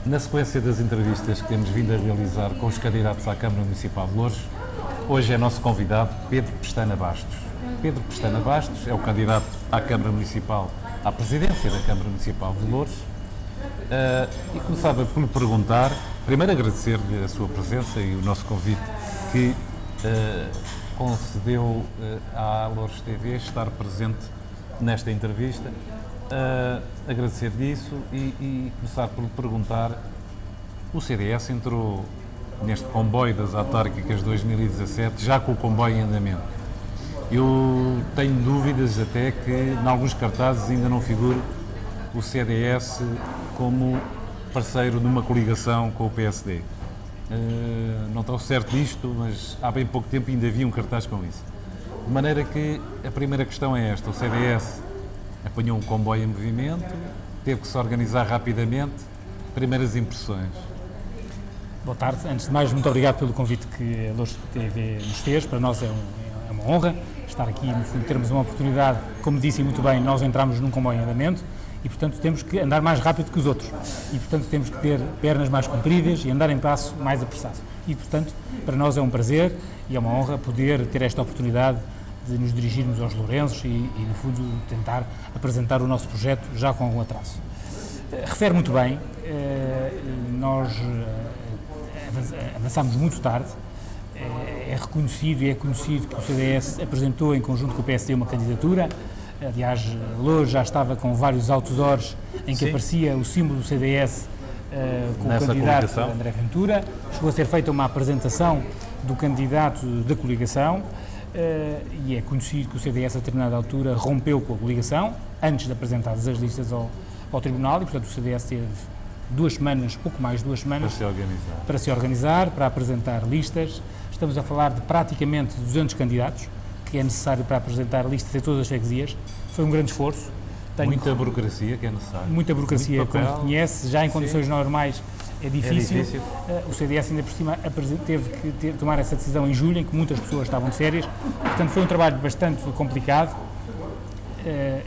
Na sequência das entrevistas que temos vindo a realizar com os candidatos à Câmara Municipal de Loures, hoje é nosso convidado Pedro Pestana Bastos. Pedro Pestana Bastos é o candidato à Câmara Municipal, à presidência da Câmara Municipal de Loures, e começava por lhe perguntar, primeiro agradecer-lhe a sua presença e o nosso convite que concedeu à Loures TV estar presente nesta entrevista. Agradecer-lhe isso e começar por lhe perguntar, o CDS entrou neste comboio das autárquicas 2017 já com o comboio em andamento. Eu tenho dúvidas até que em alguns cartazes ainda não figure o CDS como parceiro numa coligação com o PSD. Não estou certo disto, mas há bem pouco tempo ainda havia um cartaz com isso. De maneira que a primeira questão é esta: o CDS apanhou um comboio em movimento, teve que se organizar rapidamente. Primeiras impressões. Boa tarde. Antes de mais, muito obrigado pelo convite que a Loures TV nos fez. Para nós é uma honra estar aqui, no fundo, termos uma oportunidade. Como disse muito bem, nós entramos num comboio em andamento e, portanto, temos que andar mais rápido que os outros. E, portanto, temos que ter pernas mais compridas e andar em passo mais apressado. E, portanto, para nós é um prazer e é uma honra poder ter esta oportunidade de nos dirigirmos aos lourenses e, no fundo, tentar apresentar o nosso projeto já com algum atraso. Refere muito bem, nós avançámos muito tarde, é reconhecido e é conhecido que o CDS apresentou em conjunto com o PSD uma candidatura. Aliás, Loures já estava com vários outdoors em que aparecia o símbolo do CDS com o candidato André Ventura. Chegou a ser feita uma apresentação do candidato da coligação. E é conhecido que o CDS, a determinada altura, rompeu com a coligação, antes de apresentadas as listas ao Tribunal, e, portanto, o CDS teve 2 semanas, pouco mais de 2 semanas, para se organizar, para apresentar listas. Estamos a falar de praticamente 200 candidatos, que é necessário para apresentar listas em todas as freguesias. Foi um grande esforço. Muita burocracia que é necessária. Muita burocracia, como se conhece, já em condições normais é difícil. O CDS ainda por cima teve que tomar essa decisão em julho, em que muitas pessoas estavam de férias. Portanto, foi um trabalho bastante complicado.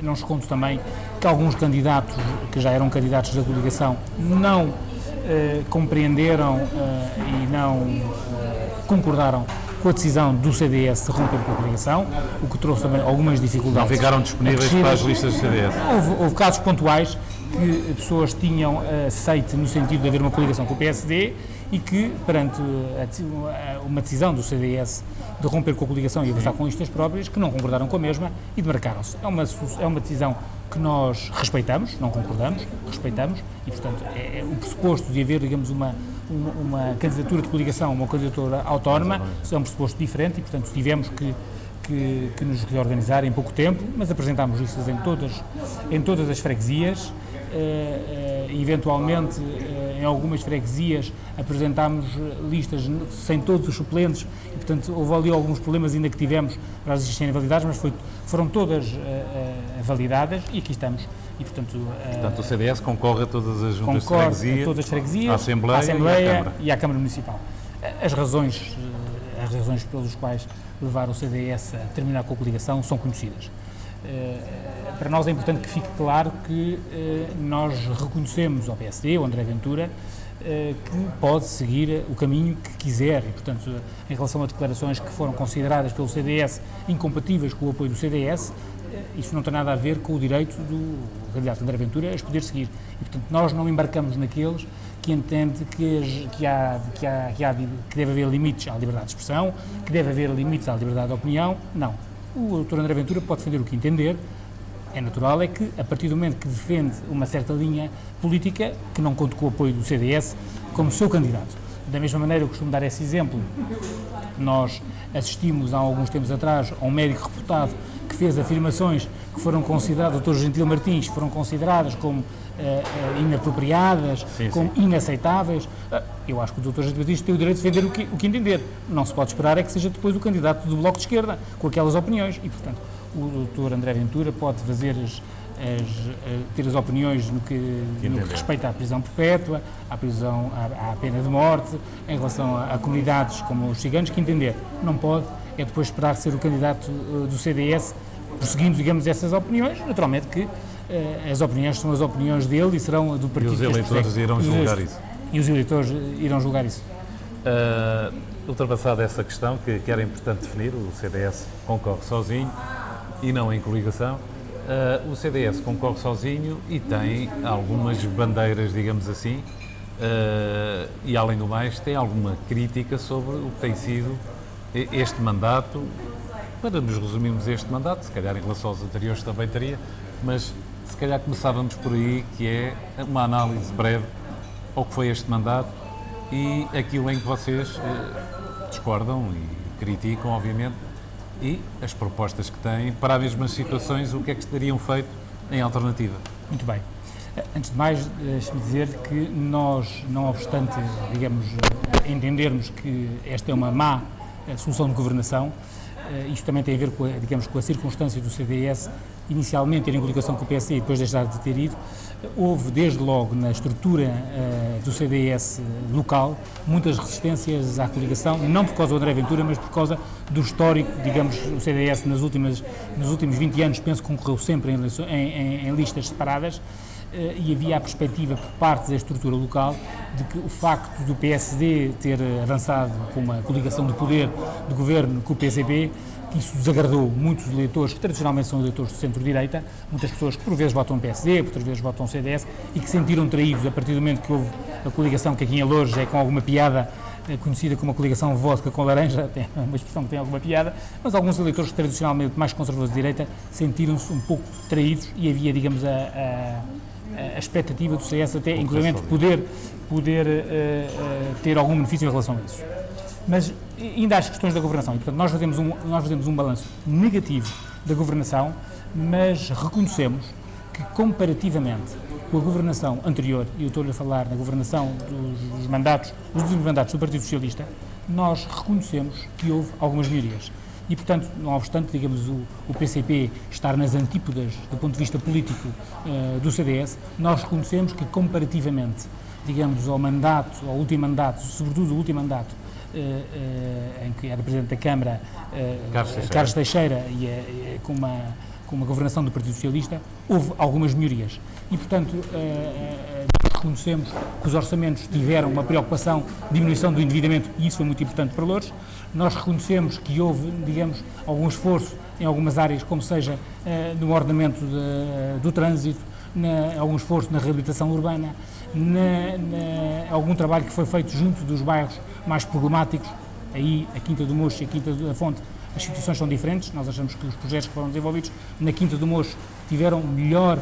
Não escondo também que alguns candidatos, que já eram candidatos da coligação, não compreenderam e não concordaram com a decisão do CDS de romper com a coligação, o que trouxe também algumas dificuldades. Não ficaram disponíveis para as listas do CDS? Houve casos pontuais que pessoas tinham aceite no sentido de haver uma coligação com o PSD e que, perante uma decisão do CDS de romper com a coligação e avançar com listas próprias, que não concordaram com a mesma e demarcaram-se. É uma decisão que nós respeitamos, não concordamos, respeitamos, e, portanto, é o pressuposto de haver, digamos, uma candidatura de coligação, uma candidatura autónoma, é um pressuposto diferente e, portanto, tivemos que nos reorganizar em pouco tempo, mas apresentámos listas em todas as freguesias. Eventualmente, em algumas freguesias, apresentámos listas sem todos os suplentes e, portanto, houve ali alguns problemas ainda que tivemos para as listas serem validadas, mas foram todas validadas e aqui estamos. E, portanto, o CDS concorre a todas as juntas de freguesia, a todas as freguesias, à Assembleia e à Câmara Municipal. As razões pelas quais levaram o CDS a terminar com a coligação são conhecidas. Para nós é importante que fique claro que nós reconhecemos ao PSD, ao André Ventura, que pode seguir o caminho que quiser e, portanto, em relação a declarações que foram consideradas pelo CDS incompatíveis com o apoio do CDS, isso não tem nada a ver com o direito do candidato André Ventura a poder seguir. E, portanto, nós não embarcamos naqueles que entende que deve haver limites à liberdade de expressão, que deve haver limites à liberdade de opinião. Não. O Dr. André Ventura pode defender o que entender. É natural, é que, a partir do momento que defende uma certa linha política, que não conta com o apoio do CDS como seu candidato. Da mesma maneira, eu costumo dar esse exemplo. Nós assistimos, há alguns tempos atrás, a um médico reputado que fez afirmações que foram consideradas, o Dr. Gentil Martins, foram consideradas como inapropriadas, como inaceitáveis. Eu acho que o Dr. Gentil Martins tem o direito de defender o que entender. Não se pode esperar é que seja depois o candidato do Bloco de Esquerda, com aquelas opiniões. E, portanto, o Dr. André Ventura pode fazer ter as opiniões no que respeita à prisão perpétua, à pena de morte, em relação a comunidades como os ciganos, que entender. Não pode é depois esperar ser o candidato do CDS, prosseguindo, digamos, essas opiniões. Naturalmente que as opiniões são as opiniões dele e serão do partido. E os eleitores irão julgar isso. E os eleitores irão julgar isso. Ultrapassada essa questão, que era importante definir, o CDS concorre sozinho e não em coligação. O CDS concorre sozinho e tem algumas bandeiras, digamos assim, e além do mais tem alguma crítica sobre o que tem sido este mandato. Para nos resumirmos este mandato, se calhar em relação aos anteriores também teria, mas se calhar começávamos por aí, que é uma análise breve ao que foi este mandato e aquilo em que vocês discordam e criticam, obviamente, e as propostas que têm para as mesmas situações, o que é que teriam feito em alternativa. Muito bem. Antes de mais, deixe-me dizer que nós, não obstante, digamos, entendermos que esta é uma má solução de governação, isto também tem a ver com a circunstância do CDS inicialmente ter em coligação com o PSD e depois deixar de ter ido. Houve, desde logo, na estrutura do CDS local, muitas resistências à coligação, não por causa do André Ventura, mas por causa do histórico, digamos, o CDS nos últimos 20 anos, penso que concorreu sempre em listas separadas, e havia a perspectiva por parte da estrutura local de que o facto do PSD ter avançado com uma coligação de poder de governo com o PCP, que isso desagradou muitos eleitores que tradicionalmente são eleitores do centro-direita, muitas pessoas que por vezes votam no PSD, por outras vezes votam no CDS e que se sentiram traídos a partir do momento que houve a coligação, que aqui em Loures é com alguma piada, conhecida como a coligação vodka com laranja, tem uma expressão que tem alguma piada, mas alguns eleitores tradicionalmente mais conservadores de direita sentiram-se um pouco traídos e havia, digamos, a expectativa do CS até, inclusive, poder ter algum benefício em relação a isso. Mas ainda há as questões da governação, e portanto nós fazemos um balanço negativo da governação, mas reconhecemos que comparativamente com a governação anterior, e eu estou-lhe a falar da governação dos últimos mandatos do Partido Socialista, nós reconhecemos que houve algumas melhorias. E, portanto, não obstante, digamos, o PCP estar nas antípodas do ponto de vista político do CDS, nós reconhecemos que, comparativamente, digamos, ao último mandato, sobretudo o último mandato, em que era Presidente da Câmara, Carlos Teixeira, e com uma governação do Partido Socialista, houve algumas melhorias. E, portanto, nós reconhecemos que os orçamentos tiveram uma preocupação de diminuição do endividamento, e isso foi muito importante para Loures. Nós reconhecemos que houve, digamos, algum esforço em algumas áreas, como seja no ordenamento do trânsito, algum esforço na reabilitação urbana, algum trabalho que foi feito junto dos bairros mais problemáticos, aí a Quinta do Mocho e a Quinta da Fonte. As situações são diferentes, nós achamos que os projetos que foram desenvolvidos na Quinta do Mocho tiveram melhores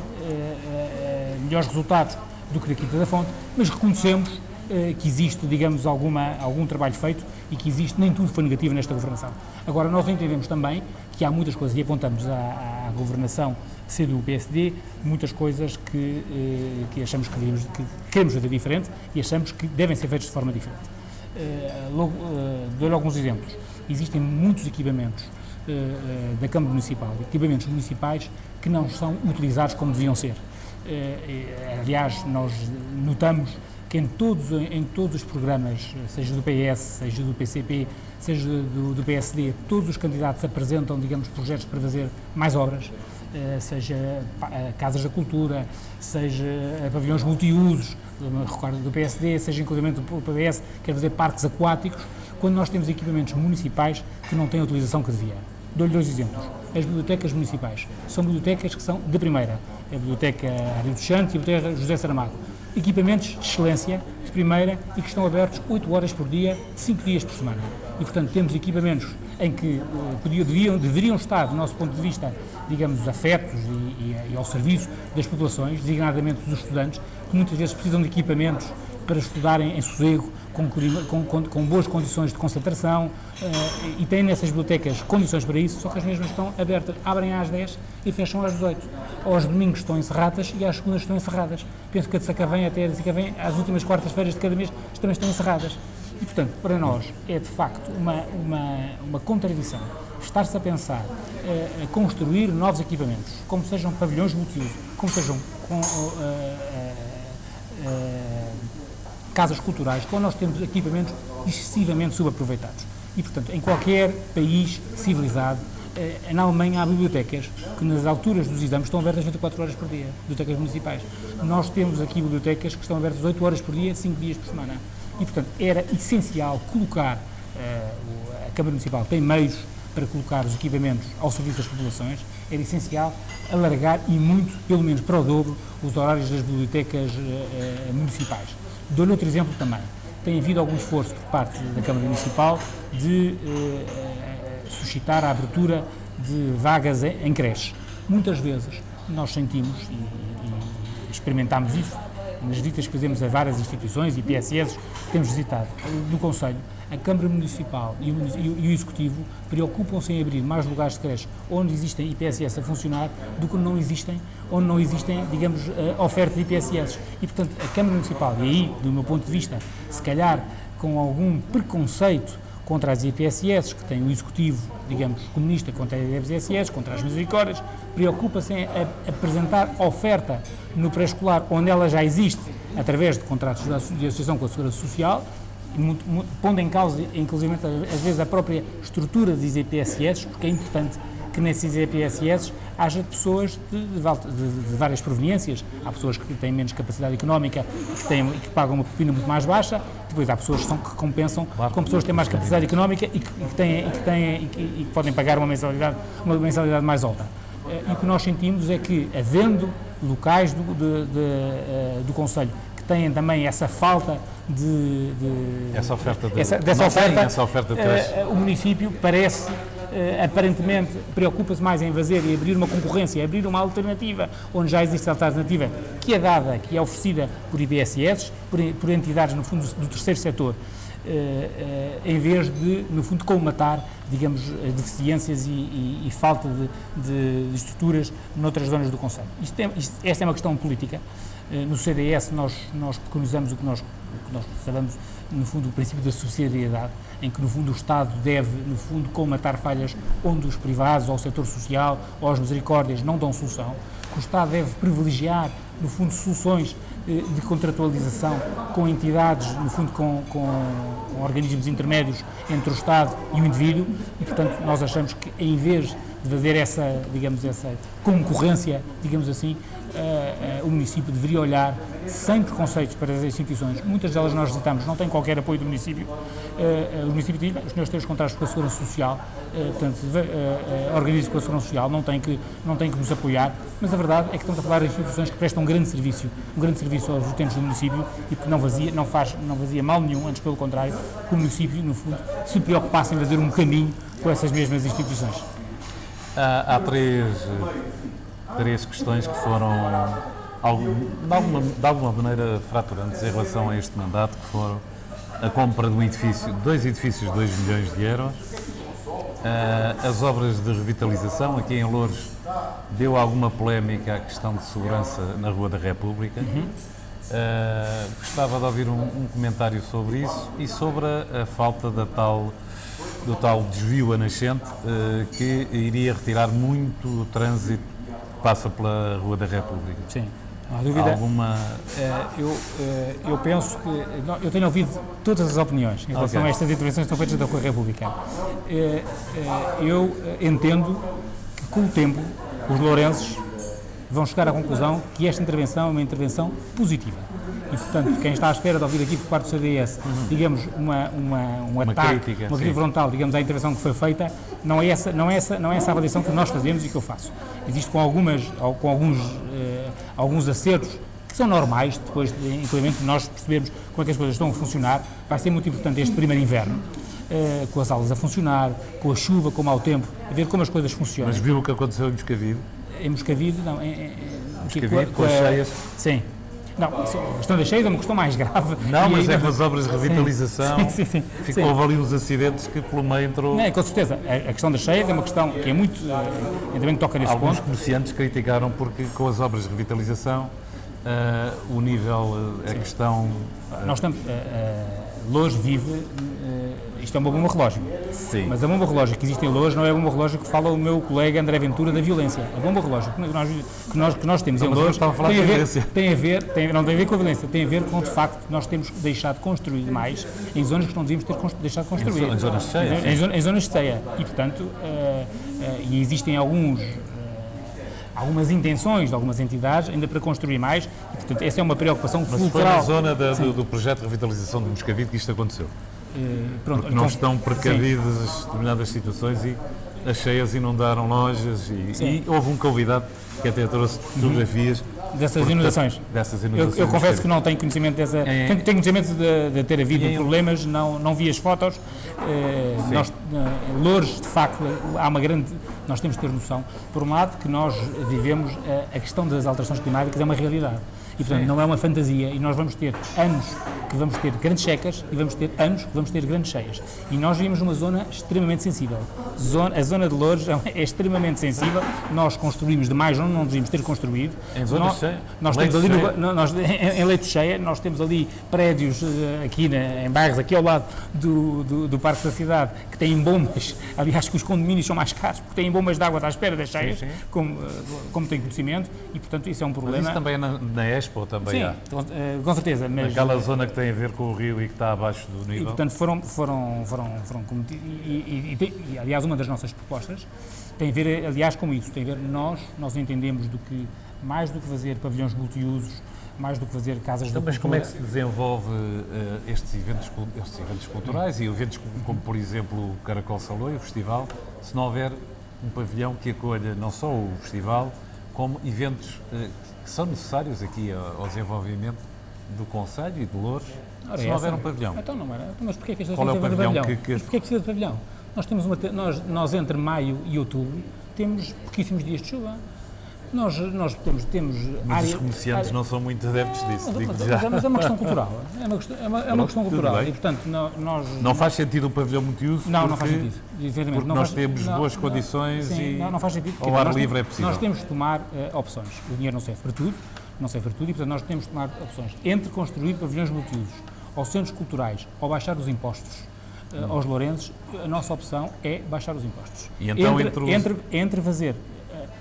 resultados do que na Quinta da Fonte, mas reconhecemos que existe, digamos, algum trabalho feito e que existe, nem tudo foi negativo nesta governação. Agora, nós entendemos também que há muitas coisas, e apontamos à governação ser do PSD, muitas coisas que achamos que queremos fazer diferente e achamos que devem ser feitas de forma diferente. Dou-lhe alguns exemplos. Existem muitos equipamentos da Câmara Municipal, equipamentos municipais que não são utilizados como deviam ser. Aliás, nós notamos que em todos os programas, seja do PS, seja do PCP, seja do PSD, todos os candidatos apresentam, digamos, projetos para fazer mais obras, seja casas da cultura, seja pavilhões multiusos, recordo do PSD, seja inclusive do PS, quer fazer parques aquáticos, quando nós temos equipamentos municipais que não têm a utilização que devia. Dou-lhe dois exemplos. As bibliotecas municipais são bibliotecas que são de primeira. A Biblioteca Mário dos Santos e a Biblioteca José Saramago. Equipamentos de excelência, de primeira, e que estão abertos 8 horas por dia, 5 dias por semana. E, portanto, temos equipamentos em que deveriam estar, do nosso ponto de vista, digamos, afetos e ao serviço das populações, designadamente dos estudantes, que muitas vezes precisam de equipamentos para estudarem em sossego, com boas condições de concentração, e têm nessas bibliotecas condições para isso, só que as mesmas estão abertas, abrem às 10 e fecham às 18. Aos domingos estão encerradas e às segundas estão encerradas. Penso que a de Sacavém, até a de Sacavém, às últimas quartas-feiras de cada mês, também estão encerradas. E, portanto, para nós é de facto uma contradição estar-se a pensar a construir novos equipamentos, como sejam pavilhões multiuso, como sejam casas culturais, quando nós temos equipamentos excessivamente subaproveitados. E, portanto, em qualquer país civilizado, na Alemanha há bibliotecas que nas alturas dos exames estão abertas 24 horas por dia, bibliotecas municipais. Nós temos aqui bibliotecas que estão abertas 8 horas por dia, 5 dias por semana. E, portanto, era essencial colocar, a Câmara Municipal tem meios para colocar os equipamentos ao serviço das populações, era essencial alargar e muito, pelo menos para o dobro, os horários das bibliotecas municipais. Dou-lhe outro exemplo também. Tem havido algum esforço por parte da Câmara Municipal de suscitar a abertura de vagas em creches. Muitas vezes nós sentimos e experimentámos isso nas visitas que fazemos a várias instituições e PSS que temos visitado do Conselho. A Câmara Municipal e o Executivo preocupam-se em abrir mais lugares de creche onde existem IPSS a funcionar do que onde não existem, digamos, oferta de IPSS. E, portanto, a Câmara Municipal, e aí, do meu ponto de vista, se calhar com algum preconceito contra as IPSS, que tem o Executivo, digamos, comunista contra as IPSS, contra as misericórdias, preocupa-se em apresentar oferta no pré-escolar onde ela já existe, através de contratos de associação com a Segurança Social, pondo em causa, inclusive, às vezes, a própria estrutura das IPSS, porque é importante que nessas IPSS haja pessoas de várias proveniências. Há pessoas que têm menos capacidade económica e que pagam uma propina muito mais baixa, depois há pessoas que compensam com pessoas que têm mais capacidade económica e que podem pagar uma mensalidade mais alta. E o que nós sentimos é que, havendo locais do Conselho que têm também essa falta essa oferta o município parece, aparentemente, preocupa-se mais em fazer e abrir uma concorrência, abrir uma alternativa, onde já existe essa alternativa, que é dada, que é oferecida por IPSS, por entidades, no fundo, do terceiro setor, em vez de, no fundo, colmatar, digamos, deficiências e falta de estruturas noutras zonas do Conselho. Esta é uma questão política. No CDS nós preconizamos o que nós sabemos, no fundo, o princípio da subsidiariedade, em que, no fundo, o Estado deve, no fundo, colmatar falhas onde os privados, ou o setor social, ou as misericórdias não dão solução, que o Estado deve privilegiar, no fundo, soluções de contratualização com entidades, no fundo, com organismos intermédios entre o Estado e o indivíduo, e, portanto, nós achamos que, em vez de fazer essa, digamos, essa concorrência, digamos assim, o município deveria olhar sem preconceitos para as instituições. Muitas delas nós visitamos, não têm qualquer apoio do município. O município diz, os senhores têm os contratos com a Segurança Social, portanto, organize com a Segurança Social, não tem que nos apoiar, mas a verdade é que estamos a falar de instituições que prestam um grande serviço aos utentes do município e que não fazia mal nenhum, antes pelo contrário, que o município, no fundo, se preocupasse em fazer um caminho com essas mesmas instituições. Há três questões que foram, de alguma maneira, fraturantes em relação a este mandato, que foram a compra de dois edifícios de 2 milhões de euros, as obras de revitalização. Aqui em Loures deu alguma polémica à questão de segurança na Rua da República. Gostava de ouvir um comentário sobre isso e sobre a falta do tal desvio a nascente, que iria retirar muito o trânsito que passa pela Rua da República. Sim, não há dúvida. Eu penso que... Eu tenho ouvido todas as opiniões em relação a estas intervenções que estão feitas da Rua Republicana. Eu entendo que, com o tempo, os lourenses vão chegar à conclusão que esta intervenção é uma intervenção positiva. E, portanto, quem está à espera de ouvir aqui por parte do CDS, digamos, um ataque, crítica, uma crítica frontal, digamos, à intervenção que foi feita, não é essa a avaliação que nós fazemos e que eu faço. Existe com alguns acertos que são normais, depois de inclusive nós percebermos como é que as coisas estão a funcionar. Vai ser muito importante este primeiro inverno, com as aulas a funcionar, com a chuva, com o mau tempo, a ver como as coisas funcionam. Mas viu o que aconteceu em Moscavide? Em Moscavide, não. Moscavide, com as cheias? Sim. Não, a questão das cheias é uma questão mais grave. Não, mas é com as obras de revitalização. Sim. Houve ali uns acidentes que pelo meio entrou... Não, com certeza. A questão das cheias é uma questão que é muito... ainda bem que toca nesse ponto. Alguns comerciantes criticaram porque com as obras de revitalização o nível, a questão... Nós estamos... Loures vive isto é uma bomba relógio. Sim. Mas a bomba relógio que existe em Loures não é a bomba relógio que fala o meu colega André Ventura da violência. A bomba relógio que nós temos em Loures estava a falar de violência. não tem a ver com a violência, tem a ver com, de facto, nós temos deixado de construir mais em zonas que não devíamos ter deixado de construir. Em zonas cheias. Em zonas de ceia. E, portanto, e existem algumas intenções de algumas entidades ainda para construir mais, e, portanto, essa é uma preocupação Mas foi fulcral. na zona do projeto de revitalização de Moscavide que isto aconteceu? Pronto, Porque não estão precavidas determinadas situações e as cheias inundaram lojas e houve um convidado que até trouxe fotografias dessas inundações. Eu confesso que não tenho conhecimento dessa. Tenho conhecimento de ter havido problemas, não vi as fotos. Loures, de facto, há uma grande. Nós temos de ter noção, por um lado, que nós vivemos a questão das alterações climáticas é uma realidade. E, portanto, não é uma fantasia, e nós vamos ter anos que vamos ter grandes secas e vamos ter anos que vamos ter grandes cheias. E nós vivemos numa zona extremamente sensível. A zona de Loures é extremamente sensível, nós construímos demais onde não devíamos ter construído. Em zona cheia? Nós temos ali, em leito cheia, nós temos ali prédios aqui em bairros, aqui ao lado do Parque da Cidade, que têm bombas, aliás que os condomínios são mais caros, porque têm bombas de água à espera das cheias, como tenho conhecimento, e portanto isso é um problema. Mas isso também é na Expo, também há? Com certeza. Mas, aquela zona que tem a ver com o rio e que está abaixo do nível. E portanto e aliás uma das nossas propostas tem a ver, aliás, com isso, tem a ver nós entendemos mais do que fazer pavilhões multiusos, mais do que fazer casas de cultura. Mas como é que se desenvolve estes eventos culturais e eventos como, por exemplo, o Caracol Salou e o festival, se não houver um pavilhão que acolha não só o festival, como eventos que são necessários aqui ao desenvolvimento do Conselho e de Loures, se não houver um pavilhão? Então não era. Mas porquê é que esta Qual é o pavilhão? Mas porquê é que precisa de pavilhão? Nós entre maio e outubro temos pouquíssimos dias de chuva. Nós temos mas os comerciantes não são muito adeptos disso, mas é uma questão cultural. É uma questão cultural. E, portanto, não faz sentido um pavilhão multiuso? Não faz sentido. Porque nós temos boas condições e não faz sentido. Ao ar livre é possível. Nós temos de tomar opções. O dinheiro não serve para tudo, e, portanto, nós temos de tomar opções. Entre construir pavilhões multiusos, ou centros culturais, ou baixar os impostos aos lourenses, a nossa opção é baixar os impostos. E então entre fazer...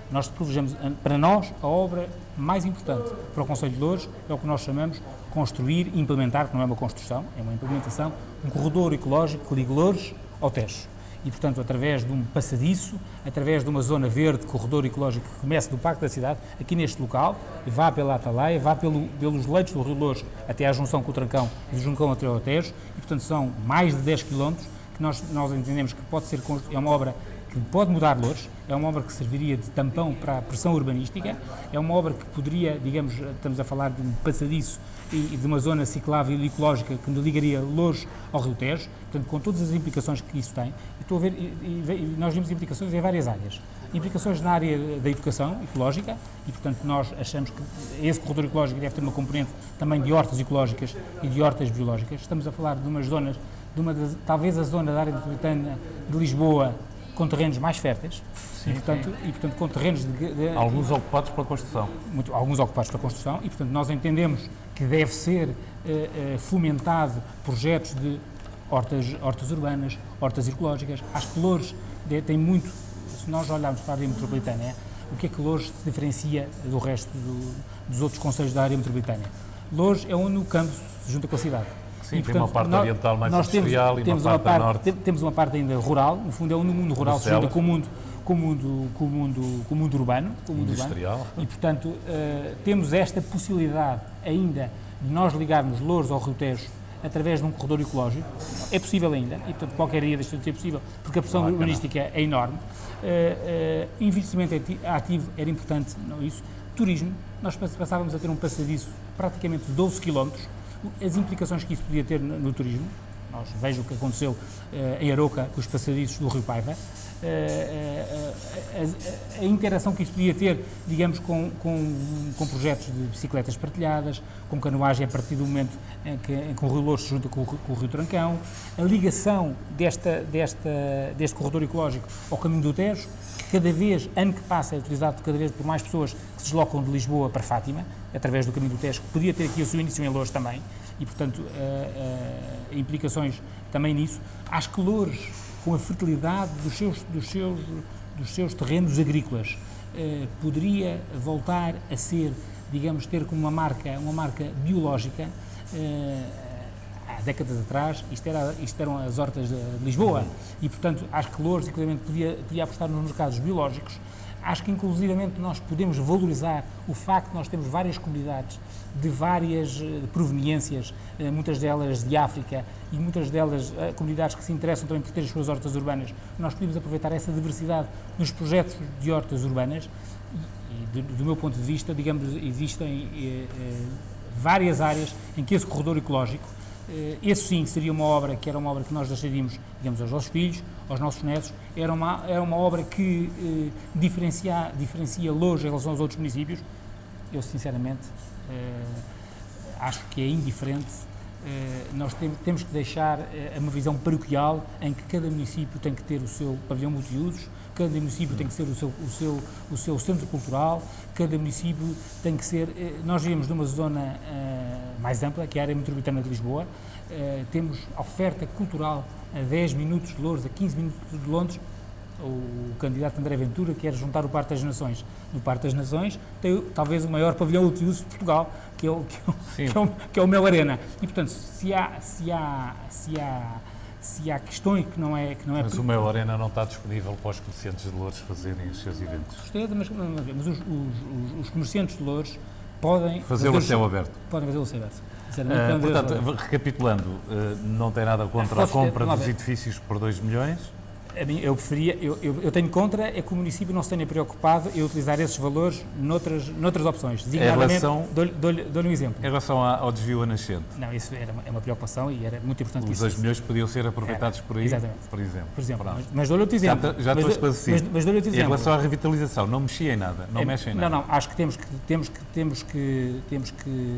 Nós privilegiamos, para nós, a obra mais importante para o Conselho de Loures é o que nós chamamos construir e implementar, que não é uma construção, é uma implementação, um corredor ecológico que liga Loures ao Tejo. E, portanto, através de um passadiço, através de uma zona verde, corredor ecológico que começa do Parque da Cidade, aqui neste local, e vá pela Atalaia, vá pelos leitos do Rio Loures até à junção com o Trancão e do Juncão até ao Tejo, e, portanto, são mais de 10 km que nós entendemos que pode ser, é uma obra que pode mudar Loures, é uma obra que serviria de tampão para a pressão urbanística, é uma obra que poderia, digamos, estamos a falar de um passadiço e de uma zona ciclável e ecológica que ligaria Loures ao Rio Tejo, portanto, com todas as implicações que isso tem, nós vimos implicações em várias áreas. Implicações na área da educação ecológica e, portanto, nós achamos que esse corredor ecológico deve ter uma componente também de hortas ecológicas e de hortas biológicas. Estamos a falar de umas zonas, talvez a zona da área metropolitana de Lisboa, com terrenos mais férteis, e, portanto, com terrenos alguns ocupados para a construção. Alguns ocupados para a construção, e, portanto, nós entendemos que deve ser fomentado projetos de hortas urbanas, hortas ecológicas. Acho que Loures tem muito, se nós olharmos para a área metropolitana, o que é que Loures se diferencia do resto dos outros concelhos da área metropolitana? Loures é onde o campo se junta com a cidade. Sim, e, portanto, tem uma parte oriental mais industrial e uma parte norte. Temos uma parte ainda rural, no fundo é onde o mundo rural se junta com o mundo urbano. Industrial. E, portanto, temos esta possibilidade ainda de nós ligarmos Loures ao Rio Tejo através de um corredor ecológico. É possível ainda, e, portanto, qualquer dia deixa de ser possível, porque a pressão urbanística é enorme. Investimento ativo era importante, não isso. Turismo, nós passávamos a ter um passadiço praticamente de 12 km, as implicações que isso podia ter no turismo, nós vejo o que aconteceu em Aroca com os passadiços do Rio Paiva, a interação que isso podia ter, digamos, com projetos de bicicletas partilhadas, com canoagem a partir do momento em que o Rio Louro se junta com o Rio Trancão, a ligação deste corredor ecológico ao Caminho do Tejo, que cada vez, ano que passa, é utilizado cada vez por mais pessoas que se deslocam de Lisboa para Fátima, através do Caminho do Tejo, que podia ter aqui o seu início em Loures também, e, portanto, implicações também nisso. Acho que Loures, com a fertilidade dos seus terrenos agrícolas, poderia voltar a ser, digamos, ter como uma marca biológica. Há décadas atrás, isto eram as hortas de Lisboa, e, portanto, acho que Loures, inclusivamente, podia apostar nos mercados biológicos. Acho que, inclusivamente, nós podemos valorizar o facto de nós termos várias comunidades de várias proveniências, muitas delas de África, e muitas delas comunidades que se interessam também por ter as suas hortas urbanas. Nós podemos aproveitar essa diversidade nos projetos de hortas urbanas e do meu ponto de vista, digamos, existem várias áreas em que esse corredor ecológico, esse sim seria uma obra que nós deixaríamos, digamos, aos nossos filhos, aos nossos netos. Era uma obra que diferencia Loures em relação aos outros municípios. Eu, sinceramente, acho que é indiferente. Nós temos que deixar uma visão paroquial em que cada município tem que ter o seu pavilhão multiusos, cada município tem que ser o seu centro cultural, cada município tem que ser... Nós vivemos numa zona mais ampla, que é a área metropolitana de Lisboa, temos oferta cultural a 10 minutos de Loures, a 15 minutos de Londres. O candidato André Ventura quer juntar o Parque das Nações. No Parque das Nações tem talvez o maior pavilhão multiuso de Portugal, que é o Mel Arena. E, portanto, se há questões que não é... Mas o Mel Arena não está disponível para os comerciantes de Loures fazerem os seus eventos. Mas os comerciantes de Loures podem... Fazê-lo a céu aberto. Podem fazê-lo a céu aberto. Portanto, recapitulando, não tem nada contra a compra dos edifícios por 2 milhões? Eu tenho contra é que o município não se tenha preocupado em utilizar esses valores noutras opções. Designadamente, dou-lhe um exemplo. Em relação ao desvio a nascente? Não, isso é uma preocupação e era muito importante. Os 2 milhões podiam ser aproveitados por aí, por exemplo. Mas dou-lhe outro exemplo. Já estou esclarecido. Mas dou-lhe outro exemplo. Em relação à revitalização, não mexia em nada, não mexe em nada. Não, acho que temos que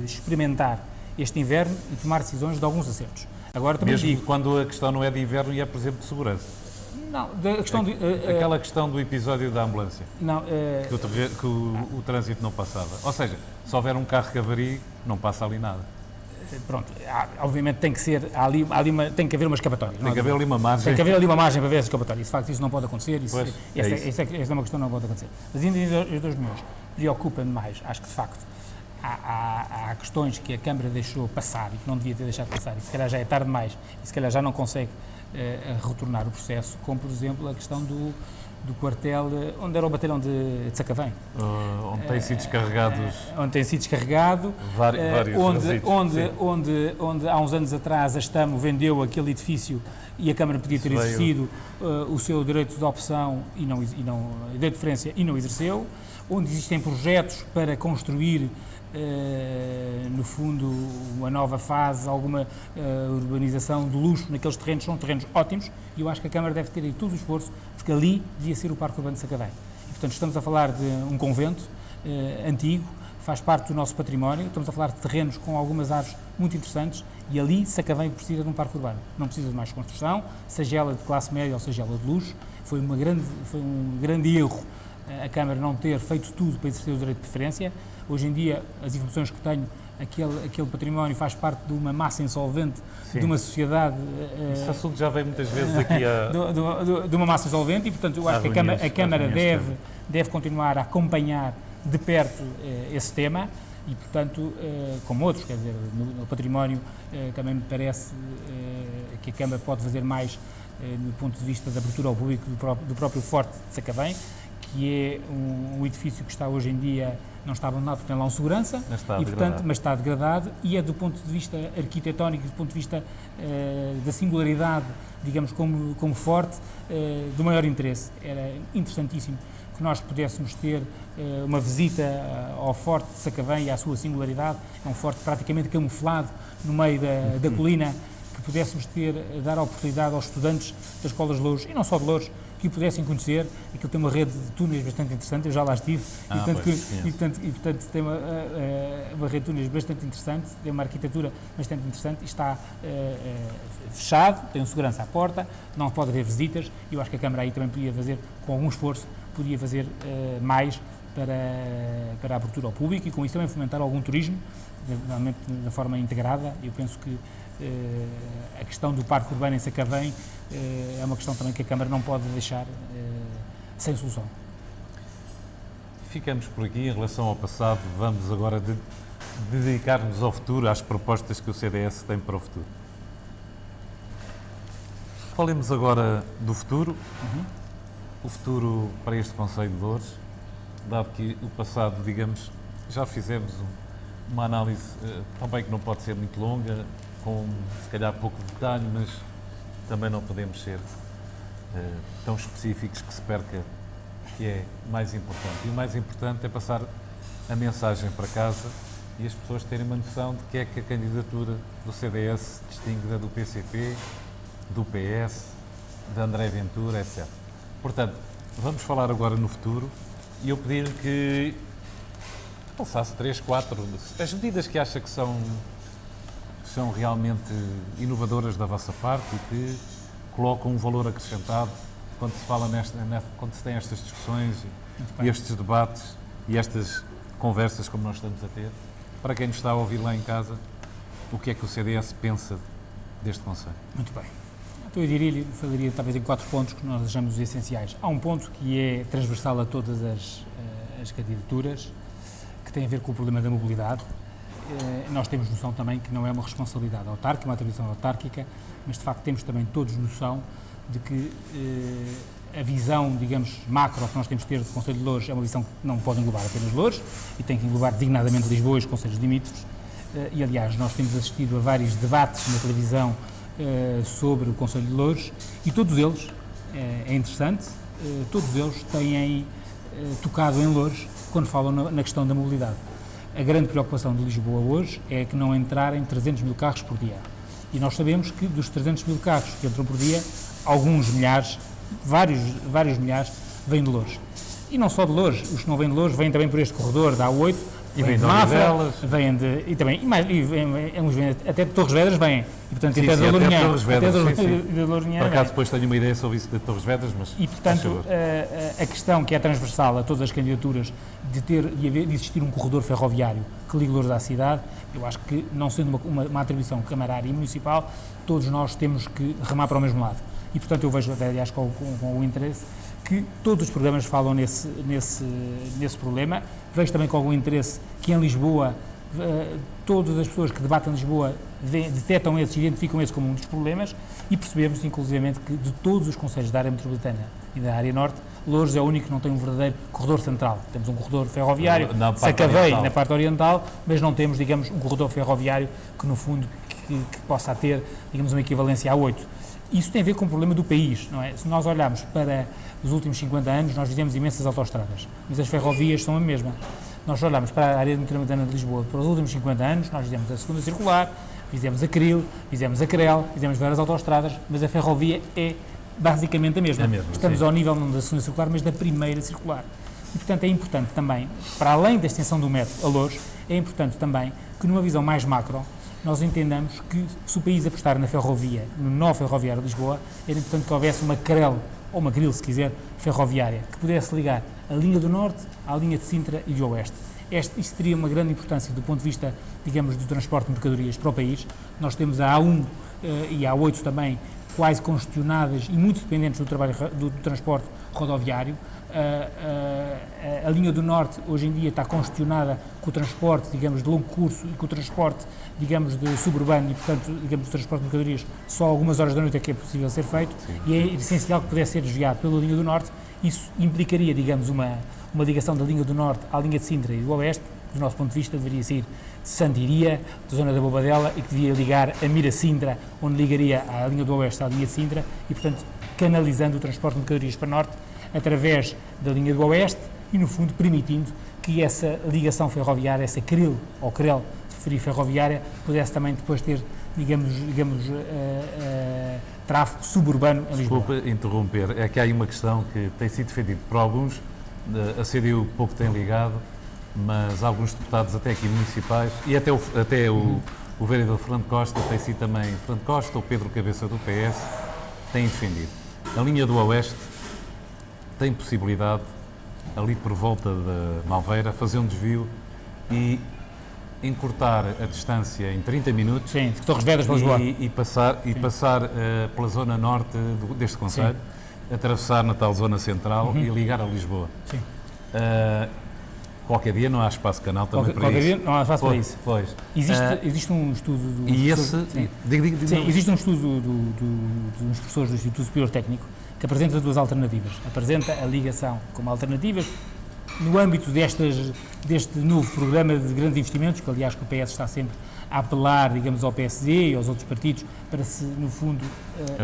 experimentar este inverno e tomar decisões de alguns acertos. Agora, também mesmo quando a questão não é de inverno e é, por exemplo, de segurança. Não, a questão aquela questão do episódio da ambulância, não, que o trânsito não passava. Ou seja, se houver um carro que avarie, não passa ali nada. Pronto, obviamente tem que haver uma escapatória. Tem que haver ali uma margem. Tem que haver ali uma margem para ver essa escapatória. De facto, isso não pode acontecer. Essa é uma questão que não pode acontecer. Mas ainda os 2 milhões preocupa-me mais. Acho que, de facto, há questões que a Câmara deixou passar e que não devia ter deixado passar, e se calhar já é tarde demais, e se calhar já não consegue retornar o processo, como, por exemplo, a questão do quartel, onde era o batalhão de Sacavém. Onde tem sido descarregados... onde tem sido descarregado, onde há uns anos atrás a Stamo vendeu aquele edifício e a Câmara podia ter exercido o seu direito de opção e não direito de preferência e não exerceu, onde existem projetos para construir no fundo, uma nova fase, alguma urbanização de luxo naqueles terrenos, são terrenos ótimos, e eu acho que a Câmara deve ter aí todo o esforço, porque ali devia ser o Parque Urbano de Sacavém. E, portanto, estamos a falar de um convento antigo, faz parte do nosso património, estamos a falar de terrenos com algumas árvores muito interessantes, e ali Sacavém precisa de um parque urbano. Não precisa de mais construção, seja ela de classe média ou seja ela de luxo. Foi um grande erro a Câmara não ter feito tudo para exercer o direito de preferência. Hoje em dia, as informações que tenho, aquele património faz parte de uma massa insolvente, sim, de uma sociedade... Esse assunto já veio muitas vezes aqui a... de uma massa insolvente, e, portanto, eu acho que a Câmara deve continuar a acompanhar de perto esse tema, e, portanto, como outros, quer dizer, no património, também me parece que a Câmara pode fazer mais no ponto de vista da abertura ao público do próprio Forte de Sacavém, que é um edifício que está hoje em dia, não está abandonado porque tem lá um segurança, mas está degradado, e é do ponto de vista arquitetónico, do ponto de vista da singularidade, digamos, como Forte, do maior interesse. Era interessantíssimo que nós pudéssemos ter uma visita ao Forte de Sacavém e à sua singularidade. É um forte praticamente camuflado no meio da colina, que pudéssemos dar a oportunidade aos estudantes das escolas de Loures, e não só de Loures, que o pudessem conhecer. Aquilo tem uma rede de túneis bastante interessante, eu já lá estive, e portanto tem uma rede de túneis bastante interessante, tem uma arquitetura bastante interessante, e está fechado, tem um segurança à porta, não pode haver visitas, e eu acho que a Câmara aí também podia fazer, com algum esforço, podia fazer mais para a abertura ao público, e com isso também fomentar algum turismo, normalmente de forma integrada. Eu penso que a questão do parque urbano em Sacavém é uma questão também que a Câmara não pode deixar sem solução. Ficamos por aqui em relação ao passado, vamos agora dedicar-nos ao futuro, às propostas que o CDS tem para o futuro. Falemos agora do futuro, o futuro para este Concelho de Loures, dado que o passado, digamos, já fizemos uma análise também que não pode ser muito longa, com se calhar pouco detalhe, mas também não podemos ser tão específicos que se perca que é mais importante. E o mais importante é passar a mensagem para casa e as pessoas terem uma noção de que é que a candidatura do CDS distingue da do PCP, do PS, de André Ventura, etc. Portanto, vamos falar agora no futuro e eu pedi-lhe que passasse 3, 4, as medidas que acha que são realmente inovadoras da vossa parte e que colocam um valor acrescentado quando se fala quando se tem estas discussões e estes debates e estas conversas como nós estamos a ter. Para quem nos está a ouvir lá em casa, o que é que o CDS pensa deste Conselho? Muito bem. Então eu falaria talvez em 4 pontos que nós achamos os essenciais. Há um ponto que é transversal a todas as candidaturas, que tem a ver com o problema da mobilidade. Nós temos noção também que não é uma responsabilidade autárquica, uma atribuição autárquica, mas de facto temos também todos noção de que a visão, digamos, macro que nós temos de ter do Concelho de Loures é uma visão que não pode englobar apenas Loures e tem que englobar designadamente Lisboa e os concelhos limítrofes. E aliás, nós temos assistido a vários debates na televisão sobre o Concelho de Loures e todos eles, é interessante, todos eles têm tocado em Loures quando falam na questão da mobilidade. A grande preocupação de Lisboa hoje é que não entrarem 300 mil carros por dia. E nós sabemos que dos 300 mil carros que entram por dia, alguns milhares, vários milhares, vêm de Loures. E não só de Loures, os que não vêm de Loures vêm também por este corredor da A8, e vêm de Mafra, vêm até de Torres Vedras vêm, e portanto sim, até sim, de Lourinhã. Por acaso depois tenho uma ideia sobre isso de Torres Vedras, mas... E portanto a questão que é transversal a todas as candidaturas de existir um corredor ferroviário que ligue Loures à cidade, eu acho que não sendo uma atribuição camarária e municipal, todos nós temos que remar para o mesmo lado. E portanto eu vejo, aliás, com o interesse que todos os programas falam nesse problema. Vejo também com algum interesse que em Lisboa, todas as pessoas que debatem Lisboa detectam esses, identificam esses como um dos problemas e percebemos, inclusivamente, que de todos os concelhos da área metropolitana e da área norte, Loures é o único que não tem um verdadeiro corredor central. Temos um corredor ferroviário, Sacavém, na parte oriental, mas não temos, digamos, um corredor ferroviário que, no fundo, que possa ter, digamos, uma equivalência a 8. Isso tem a ver com o problema do país, não é? Se nós olharmos para os últimos 50 anos, nós fizemos imensas autoestradas, mas as ferrovias são a mesma. Nós olhamos para a área metropolitana de Lisboa, para os últimos 50 anos, nós fizemos a segunda circular, fizemos a Cril, fizemos a Crel, fizemos várias autoestradas, mas a ferrovia é basicamente a mesma. Estamos ao nível não da segunda circular, mas da primeira circular. E, portanto, é importante também, para além da extensão do metro a Loures, é importante também que, numa visão mais macro, nós entendamos que, se o país apostar na ferrovia, no nó ferroviário de Lisboa, era importante que houvesse uma Crel, ou uma Cril, se quiser, ferroviária, que pudesse ligar a linha do Norte à linha de Sintra e do Oeste. Isto teria uma grande importância do ponto de vista, digamos, do transporte de mercadorias para o país. Nós temos a A1 e a A8 também quase congestionadas e muito dependentes do transporte rodoviário. A linha do Norte hoje em dia está congestionada com o transporte, digamos, de longo curso e com o transporte, digamos, de suburbano e, portanto, digamos, o transporte de mercadorias só algumas horas da noite é que é possível ser feito. Sim. E é essencial que pudesse ser desviado pela linha do Norte. Isso implicaria, digamos, uma ligação da linha do Norte à linha de Sintra e do Oeste, que do nosso ponto de vista deveria ser de Santiria, da zona da Bobadela, e que devia ligar a Mira-Sintra, onde ligaria a linha do Oeste à linha de Sintra e, portanto, canalizando o transporte de mercadorias para Norte através da linha do Oeste e, no fundo, permitindo que essa ligação ferroviária, essa Cril ou Crel, ferroviária, pudesse também depois ter tráfego suburbano em Lisboa. Desculpa interromper, é que há aí uma questão que tem sido defendida por alguns, a CDU pouco tem ligado, mas alguns deputados até aqui municipais, e até o vereador Fernando Costa tem sido também, Fernando Costa ou Pedro Cabeça do PS, têm defendido. A linha do Oeste tem possibilidade, ali por volta de Malveira, fazer um desvio e encurtar a distância em 30 minutos. Sim, de Torres Vedras para Lisboa. E passar pela zona norte deste concelho, atravessar na tal zona central e ligar a Lisboa. Sim. Qualquer dia não há espaço canal também para qualquer isso. Dia não há espaço para isso. Pois. Existe um estudo do... E esse... Sim, existe um estudo dos professores do Instituto Superior Técnico que apresenta duas alternativas. Apresenta a ligação como alternativas no âmbito deste novo programa de grandes investimentos, que aliás que o PS está sempre a apelar, digamos, ao PSD e aos outros partidos para se, no fundo,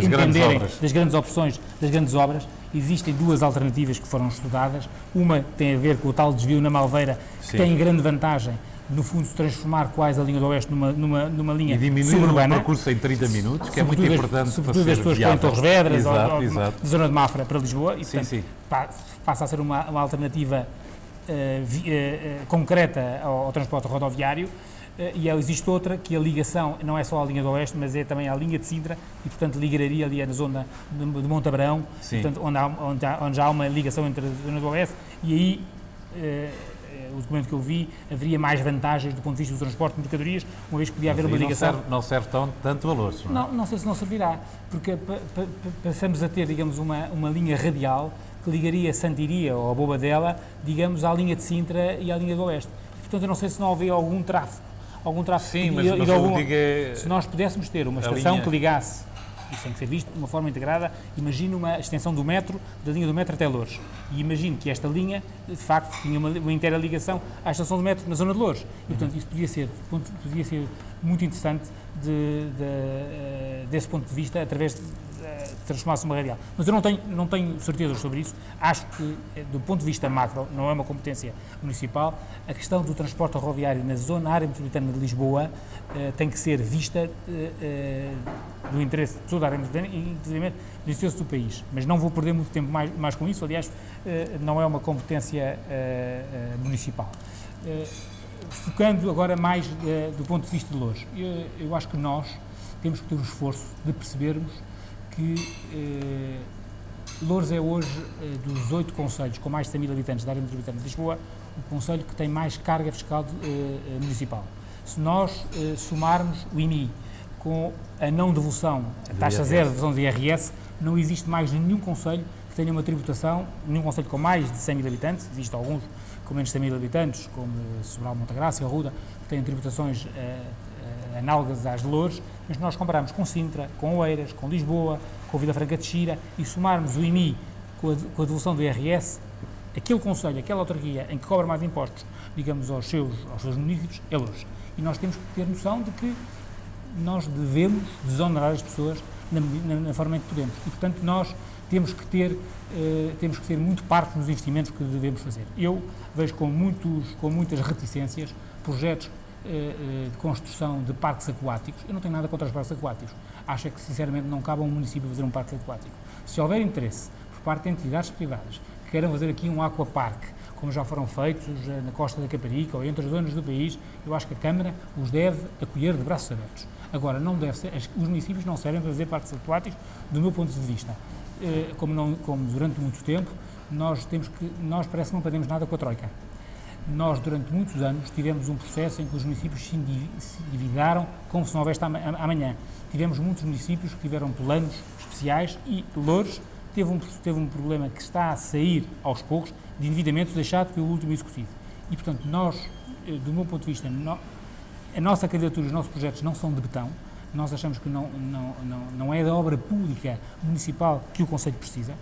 entenderem das grandes opções, das grandes obras. Existem duas alternativas que foram estudadas. Uma tem a ver com o tal desvio na Malveira, que tem grande vantagem, no fundo, se transformar quase a linha do Oeste numa linha suburbana. E diminuir o percurso em 30 minutos, que é muito importante sobretudo as pessoas que estão em Torres Vedras ou de zona de Mafra para Lisboa. E, portanto, passa a ser uma alternativa concreta ao transporte rodoviário. E existe outra, que a ligação não é só a linha do Oeste, mas é também a linha de Sintra e, portanto, ligaria ali na zona de Monte Abraão, portanto, onde já há uma ligação entre a zona do Oeste, e aí, o documento que eu vi, haveria mais vantagens do ponto de vista do transporte de mercadorias, uma vez que podia haver uma ligação... Não serve tanto valores, não é? Não sei se não servirá, porque passamos a ter, digamos, uma linha radial que ligaria Santiria ou a Bobadela, digamos, à linha de Sintra e à linha do Oeste. Portanto, eu não sei se não havia algum tráfego. Sim, mas eu digo se nós pudéssemos ter uma estação que ligasse, isso tem que ser visto de uma forma integrada, imagine uma extensão do metro, da linha do metro até Loures, e imagine que esta linha, de facto, tinha uma inteira ligação à estação do metro na zona de Loures, e portanto isso podia ser muito interessante desse ponto de vista, através de transformar-se numa radial. Mas eu não tenho certezas sobre isso. Acho que, do ponto de vista macro, não é uma competência municipal, a questão do transporte rodoviário na área metropolitana de Lisboa tem que ser vista do interesse de toda a área metropolitana e, inclusive, do interesse do país. Mas não vou perder muito tempo mais com isso, aliás, não é uma competência municipal. Focando agora mais do ponto de vista de Loures, eu acho que nós temos que ter o esforço de percebermos que Loures é hoje, dos 8 concelhos com mais de 100 mil habitantes da área metropolitana de Lisboa, o concelho que tem mais carga fiscal municipal. Se nós somarmos o IMI com a não devolução, a taxa zero de devolução do IRS, não existe mais nenhum concelho que tenha uma tributação, nenhum concelho com mais de 100 mil habitantes, existem alguns com menos de 100 mil habitantes, como Sobral, Montagraça e Arruda, que têm tributações análogas às de Loures, mas nós comparamos com Sintra, com Oeiras, com Lisboa, com Vila Franca de Xira e somarmos o IMI com a devolução do IRS, aquele concelho, aquela autarquia em que cobra mais impostos, digamos, aos seus municípios, é Loures. E nós temos que ter noção de que nós devemos desonerar as pessoas na forma em que podemos. E, portanto, nós temos que ter muito parte nos investimentos que devemos fazer. Eu vejo com muitas reticências projetos de construção de parques aquáticos. Eu não tenho nada contra os parques aquáticos. Acho que, sinceramente, não cabe a um município fazer um parque aquático. Se houver interesse por parte de entidades privadas que queiram fazer aqui um aquaparque, como já foram feitos na costa da Caparica ou em outras zonas do país, eu acho que a Câmara os deve acolher de braços abertos. Agora, não deve ser, os municípios não servem para fazer parques aquáticos, do meu ponto de vista. Como durante muito tempo, nós parece que não aprendemos nada com a Troika. Nós, durante muitos anos, tivemos um processo em que os municípios se endividaram como se não houvesse amanhã. Tivemos muitos municípios que tiveram planos especiais e Loures teve um problema que está a sair aos poucos de endividamento deixado pelo último executivo. E, portanto, nós, do meu ponto de vista, a nossa candidatura, os nossos projetos não são de betão. Nós achamos que não é da obra pública municipal que o concelho precisa,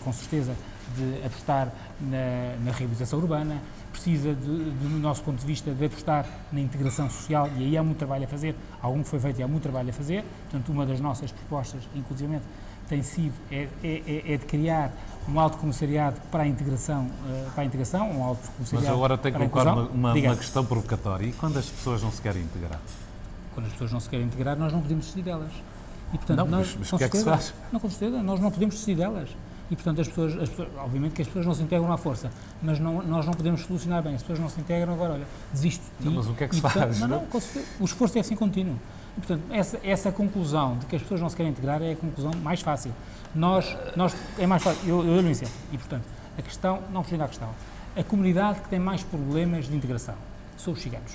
com certeza, de apostar na reabilitação urbana, precisa, do nosso ponto de vista, de apostar na integração social, e aí há muito trabalho a fazer, algum que foi feito e há muito trabalho a fazer. Portanto, uma das nossas propostas, inclusivamente, tem sido, de criar um alto comissariado para a integração, um alto comissariado. Mas agora tenho que colocar uma questão provocatória. E quando as pessoas não se querem integrar? quando as pessoas não se querem integrar, nós não podemos decidir delas. E, portanto, Não, nós, mas com o que é que se certeza, faz? Não, com certeza, nós não podemos decidir delas. E, portanto, obviamente que as pessoas não se integram à força, mas nós não podemos solucionar bem. As pessoas não se integram, agora, olha, desisto de ti. Não, mas o que é que se portanto, faz? Não, com certeza, o esforço é assim contínuo. E, portanto, essa conclusão de que as pessoas não se querem integrar é a conclusão mais fácil. É mais fácil, eu dou-lhe um exemplo. E, portanto, a questão, não fugindo à questão, a comunidade que tem mais problemas de integração são os ciganos.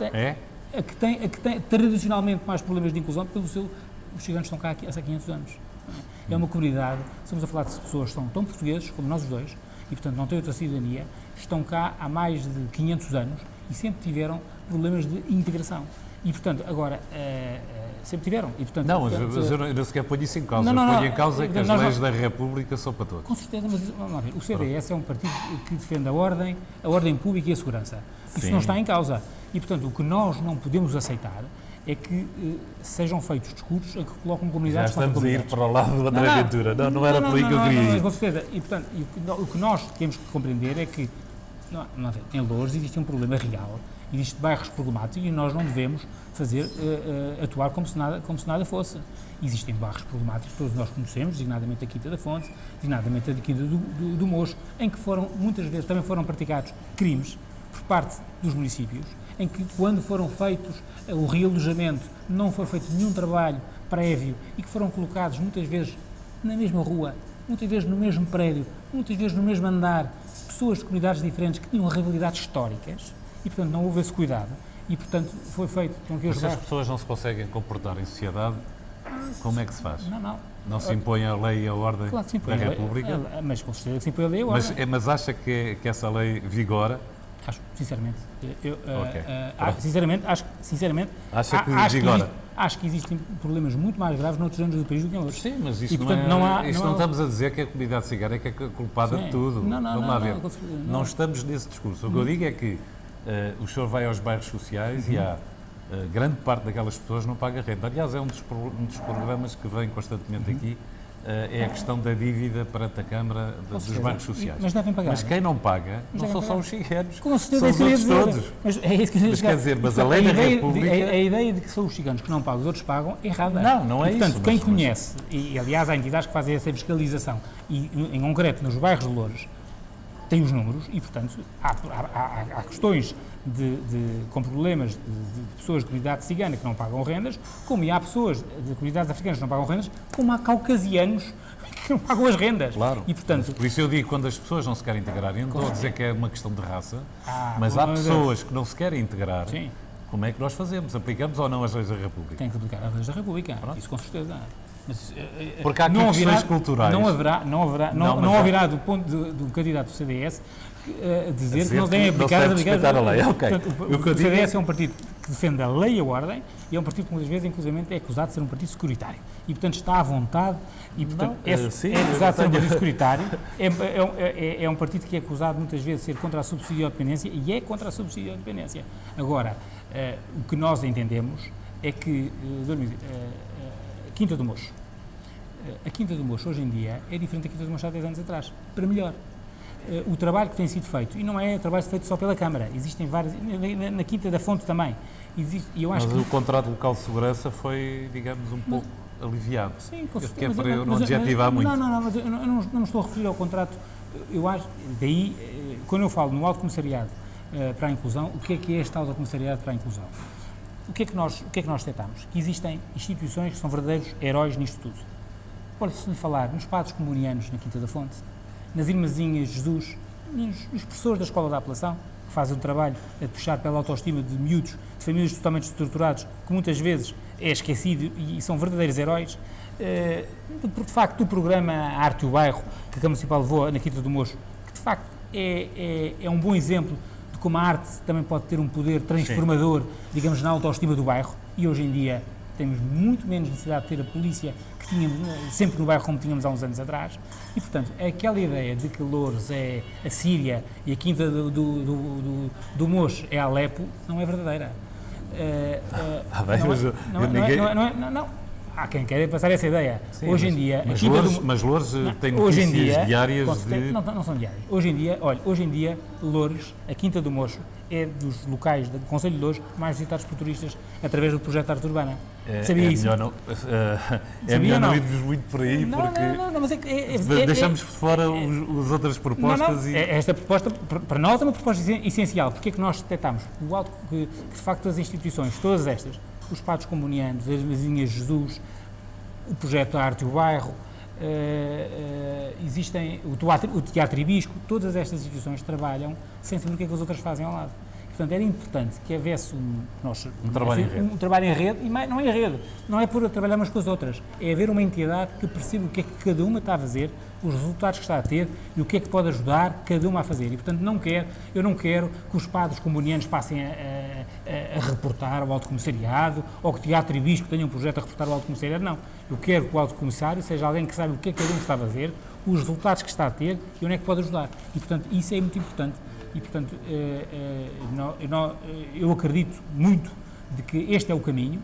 É? A que tem tradicionalmente mais problemas de inclusão, porque os ciganos estão cá há 500 anos. É uma comunidade, estamos a falar de pessoas que são tão portugueses como nós os dois, e portanto não têm outra cidadania, estão cá há mais de 500 anos e sempre tiveram problemas de integração. E portanto, agora, sempre tiveram. E, portanto, Não, mas eu não sequer ponho isso em causa. Não, Eu não, ponho em causa que as nós leis da República são para todos. Com certeza, mas vamos lá ver, o CDS é um partido que defende a ordem pública e a segurança. Isso Sim. não está em causa. E, portanto, o que nós não podemos aceitar é que sejam feitos discursos em que colocam Já comunidades contra estamos a ir comunidades. para o lado do André Ventura. Não era por aí que eu queria ir. Com certeza. E, portanto, o que nós temos que compreender é que em Loures existe um problema real, existem bairros problemáticos e nós não devemos atuar como se nada fosse. Existem bairros problemáticos, todos nós conhecemos, designadamente a Quinta da Fonte, designadamente a Quinta do Mocho, em que muitas vezes também foram praticados crimes por parte dos municípios, em que quando foram feitos o realojamento não foi feito nenhum trabalho prévio e que foram colocados muitas vezes na mesma rua, muitas vezes no mesmo prédio, muitas vezes no mesmo andar, pessoas de comunidades diferentes que tinham rivalidades históricas e, portanto, não houve esse cuidado e, portanto, foi feito com que os Mas se as pessoas não se conseguem comportar em sociedade, como é que se faz? Não se impõe a lei e a ordem Claro que se impõe da a lei, República? mas com certeza que se impõe a lei e a ordem. Mas acha que essa lei vigora? Acho, sinceramente. Ok. Sinceramente, Acha que vigora? Acho que existem problemas muito mais graves noutros anos do país do que em outros. Sim, mas isto E, portanto, não estamos a dizer que a comunidade cigana é que é culpada de tudo. Vamos lá ver. Não estamos nesse discurso. O que eu digo é que o senhor vai aos bairros sociais e há grande parte daquelas pessoas não paga renda. Aliás, é um dos programas que vem constantemente aqui, é a questão da dívida perante a Câmara dos bairros sociais. Mas devem pagar. Mas quem não paga não são só os ciganos, com certeza, são os outros todos. Mas é isso que Mas quer dizer, mas a lei da República... A ideia de que são os ciganos que não pagam, os outros pagam, é errada. Não é isso. Portanto, quem conhece, e aliás há entidades que fazem essa fiscalização, e em concreto nos bairros de Loures, tem os números e, portanto, há questões com problemas de pessoas de comunidade cigana que não pagam rendas, como há pessoas de comunidades africanas que não pagam rendas, como há caucasianos que não pagam as rendas. Claro. E, portanto, por isso eu digo, quando as pessoas não se querem integrar, eu não estou a dizer que é uma questão de raça, mas há Deus. pessoas que não se querem integrar. Sim. Como é que nós fazemos? Aplicamos ou não as leis da República? Tem que aplicar as leis da República, isso com certeza. Mas, porque há aqui questões culturais. Não haverá do ponto do candidato do CDS dizer que não devem aplicar a lei. Okay. Portanto, o CDS é um partido que defende a lei e a ordem e é um partido que muitas vezes, inclusive, é acusado de ser um partido securitário. E, portanto, está à vontade e, portanto, é acusado de ser um partido securitário. É um partido que é acusado muitas vezes de ser contra a subsidiodependência e é contra a subsidiodependência. Agora, o que nós entendemos é que Quinta do Mocho. A Quinta do Mocho, hoje em dia, é diferente da Quinta do Mocho há 10 anos atrás, para melhor. O trabalho que tem sido feito, e não é trabalho feito só pela Câmara, existem vários, na Quinta da Fonte também, mas o contrato local de segurança foi, digamos, um pouco aliviado. Sim, com certeza. Para eu não adjetivar muito. Não, mas eu não me estou a referir ao contrato, eu acho, daí, quando eu falo no Alto Comissariado para a Inclusão, o que é este Alto Comissariado para a Inclusão? O que é que nós detectamos? Que existem instituições que são verdadeiros heróis nisto tudo. Pode-se lhe falar nos padres comunianos na Quinta da Fonte, nas irmãzinhas de Jesus, nos professores da Escola da Apelação, que fazem um trabalho a puxar pela autoestima de miúdos, de famílias totalmente estruturados, que muitas vezes é esquecido e são verdadeiros heróis. De facto, do programa Arte e o Bairro, que a Câmara Municipal levou na Quinta do Mocho, que de facto é um bom exemplo de como a arte também pode ter um poder transformador, digamos, na autoestima do bairro, e hoje em dia temos muito menos necessidade de ter a polícia que tínhamos sempre no bairro como tínhamos há uns anos atrás, e portanto aquela ideia de que Loures é a Síria e a Quinta do Mocho é Alepo não é verdadeira. há quem queira passar essa ideia. Sim, hoje em dia... Mas Loures tem hoje notícias em dia, diárias de... Não são diárias. Hoje em dia, Loures, a Quinta do Mocho, é dos locais do Concelho de Loures mais visitados por turistas através do projeto Arte Urbana. Sabia isso? É melhor não irmos muito por aí, Não, porque mas deixamos de fora as outras propostas. Esta proposta, para nós, é uma proposta essencial. Porque é que nós detectamos? Que de facto as instituições, todas estas, os Padres Comunianos, as Vizinhas de Jesus, o projeto Arte e o Bairro, existem o Teatro Ibisco, todas estas instituições trabalham sem saber o que é que as outras fazem ao lado. Portanto, era importante que houvesse um trabalho em rede, e não é em rede, não é por trabalhar umas com as outras, é haver uma entidade que perceba o que é que cada uma está a fazer, os resultados que está a ter e o que é que pode ajudar cada uma a fazer. E, portanto, eu não quero que os padres comunianos passem a reportar ao Alto Comissariado ou que o Teatro Ibisco tenha um projeto a reportar ao Alto Comissariado, não. Eu quero que o Alto Comissário seja alguém que sabe o que é que cada um está a fazer, os resultados que está a ter e onde é que pode ajudar. E, portanto, isso é muito importante. E, portanto, eu acredito muito de que este é o caminho,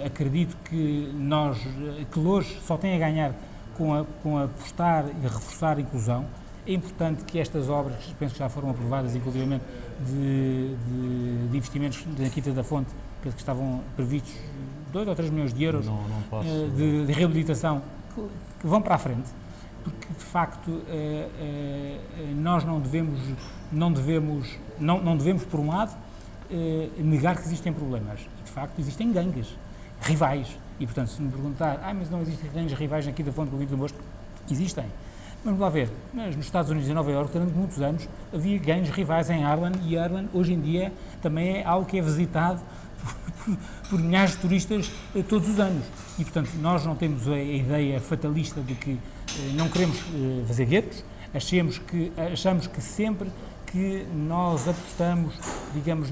acredito que Loures só tem a ganhar com apostar e reforçar a inclusão. É importante que estas obras, penso que já foram aprovadas, inclusive de investimentos da Quinta da Fonte, penso que estavam previstos 2 ou 3 milhões de euros de reabilitação, que vão para a frente. Porque, de facto, nós não devemos, por um lado, negar que existem problemas. De facto, existem gangues rivais. E, portanto, se me perguntar, mas não existem gangues rivais aqui da Fonte do Vinho do Mosto, existem. Vamos lá ver. Mas nos Estados Unidos e Nova Iorque, durante muitos anos, havia gangues rivais em Harlem, e Harlem, hoje em dia, também é algo que é visitado por milhares de turistas todos os anos. E, portanto, nós não temos a ideia fatalista de que não queremos fazer guetos, achamos que sempre que nós apostamos, digamos,